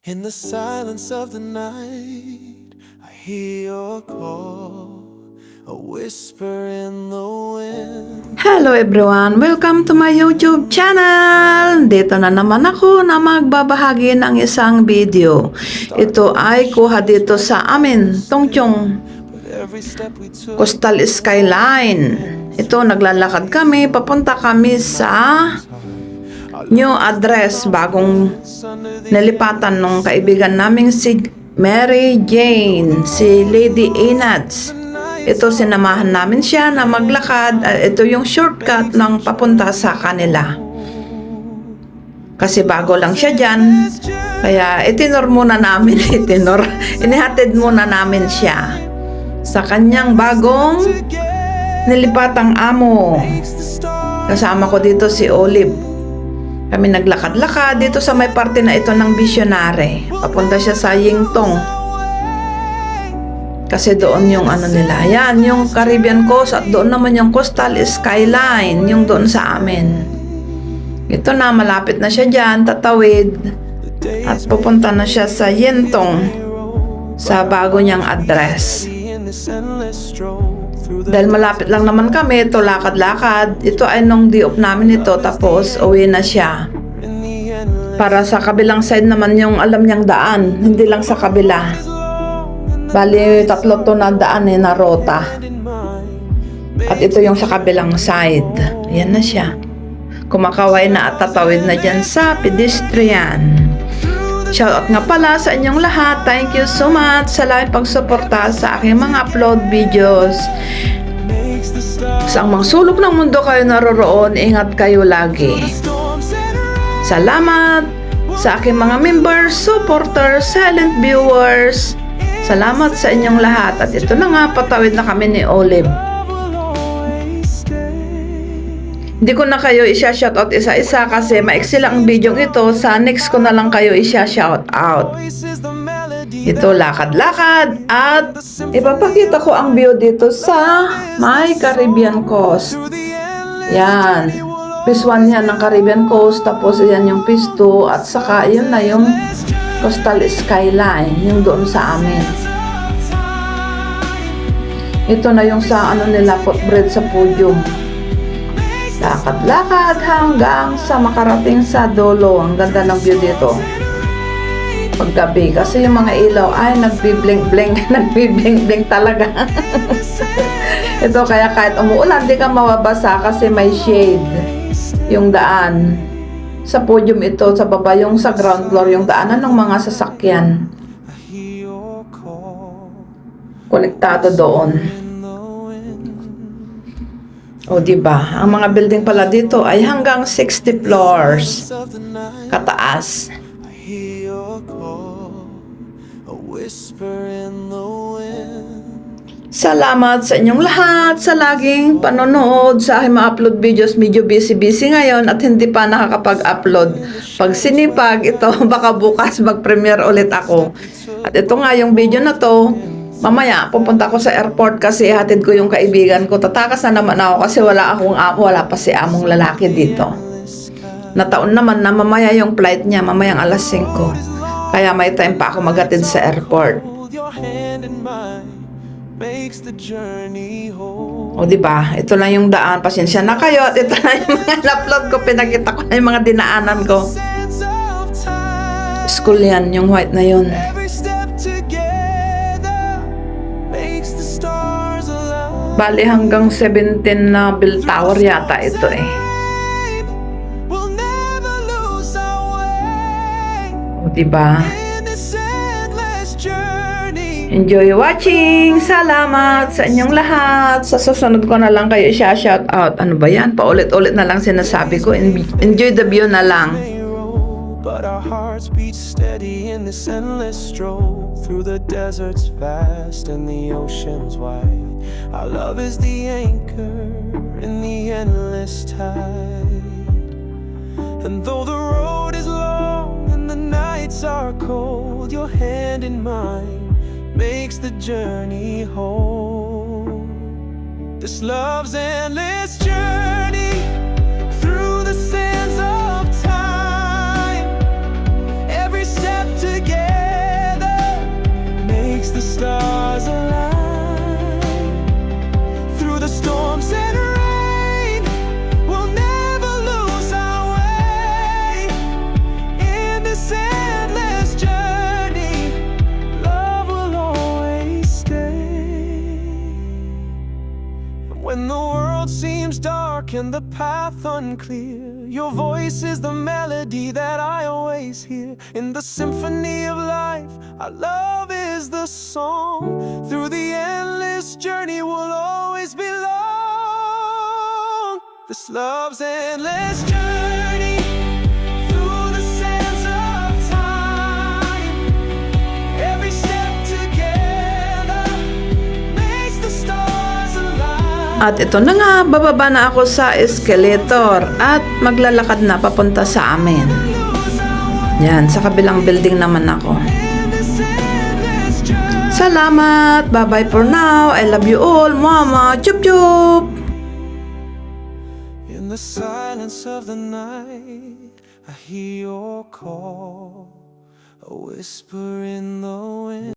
In the silence of the night, I hear your call, a whisper in the wind. Hello everyone! Welcome to my YouTube channel! Dito na naman ako na magbabahagi ng isang video. Ito ay kuha dito sa amin, Tongchong Every step we took, Coastal Skyline. Ito, naglalakad kami, papunta kami sa new address, bagong nalipatan ng kaibigan naming si Mary Jane, si Lady Enads. Ito, sinamahan namin siya na maglakad. Ito yung shortcut ng papunta sa kanila. Kasi bago lang siya dyan. Kaya itinor muna namin, inihatid muna namin siya sa kanyang bagong nilipatang amo. Kasama ko dito si Olive. Kami naglakad-lakad dito sa may parte na ito ng Visionary. Papunta siya sa Yingtong. Kasi doon yung ano nila. Yan, yung Caribbean Coast at doon naman yung Coastal Skyline, yung doon sa amin. Ito na, malapit na siya dyan, tatawid. At pupunta na siya sa Yingtong, sa bago niyang address. Dahil malapit lang naman kami, ito lakad-lakad. Ito ay nung di-off namin ito, tapos uwi na siya. Para sa kabilang side naman yung alam niyang daan, hindi lang sa kabila. Bali, 3 to na daan na rota. At ito yung sa kabilang side. Ayan na siya. Kumakaway na at tatawid na dyan sa pedestrian. Shoutout nga pala sa inyong lahat. Thank you so much sa laging pagsuporta sa aking mga upload videos. Sa mga sulok ng mundo kayo naroroon, ingat kayo lagi. Salamat sa aking mga members, supporters, silent viewers. Salamat sa inyong lahat. At ito na nga, patawid na kami ni Olive. Hindi ko na kayo isya-shoutout isa-isa kasi maiksi lang ang video ito. Sa next ko na lang kayo isya-shoutout. Ito, lakad-lakad. At ipapakita ko ang view dito sa may Caribbean Coast. Yan. Phase 1 yan ng Caribbean Coast. Tapos yan yung phase 2. At saka yun na yung Coastal Skyline. Yung doon sa amin. Ito na yung sa ano nila, footbridge sa podium. Lakad-lakad hanggang sa makarating sa dulo. Ang ganda ng view dito paggabi kasi yung mga ilaw ay nagbi-blink-blink nagbi-blink-blink talaga. Ito, kaya kahit umuulan di ka mababasa kasi may shade yung daan sa podium. Ito sa baba, yung sa ground floor, yung daanan ng mga sasakyan konektado doon. O diba, ang mga building pala dito ay hanggang 60 floors kataas. Salamat sa inyong lahat sa laging panonood sa aking mga upload videos. Medyo busy ngayon at hindi pa nakakapag-upload. Pag sinipag ito, baka bukas mag-premiere ulit ako. At ito nga yung video na to. Mamaya, pupunta ko sa airport kasi hatid ko yung kaibigan ko. Tatakas na naman ako kasi wala akong amo, wala pa si among lalaki dito. Nataon naman na mamaya yung flight niya, mamayang alas 5. Kaya may time pa ako maghatid sa airport. O diba, ito lang yung daan. Pasensya na kayo at ito na yung mga upload ko. Pinakita ko na yung mga dinaanan ko. School yan, yung white na yun. Bali hanggang 17 na bell tower yata ito eh. O diba? Enjoy watching! Salamat sa inyong lahat! Sa susunod ko na lang kayo i-shout out. Ano ba yan? Paulit-ulit na lang sinasabi ko. Enjoy the view na lang. But our hearts beat steady in this endless stroll through the deserts vast and the oceans wide. Our love is the anchor in the endless tide. And though the road is long and the nights are cold, your hand in mine makes the journey whole. This love's endless journey through the sands of time. Every step together and the path unclear. Your voice is the melody that I always hear. In the symphony of life, our love is the song. Through the endless journey, we'll always belong. This love's endless journey through the sands of time. Every step together makes the stars align. At ito na nga, bababa na ako sa escalator at maglalakad na papunta sa amin. Yan, sa kabilang building naman ako. Salamat! Bye-bye for now. I love you all. Mama! Chup chup! In the silence of the night, I hear your call, a whisper in the wind.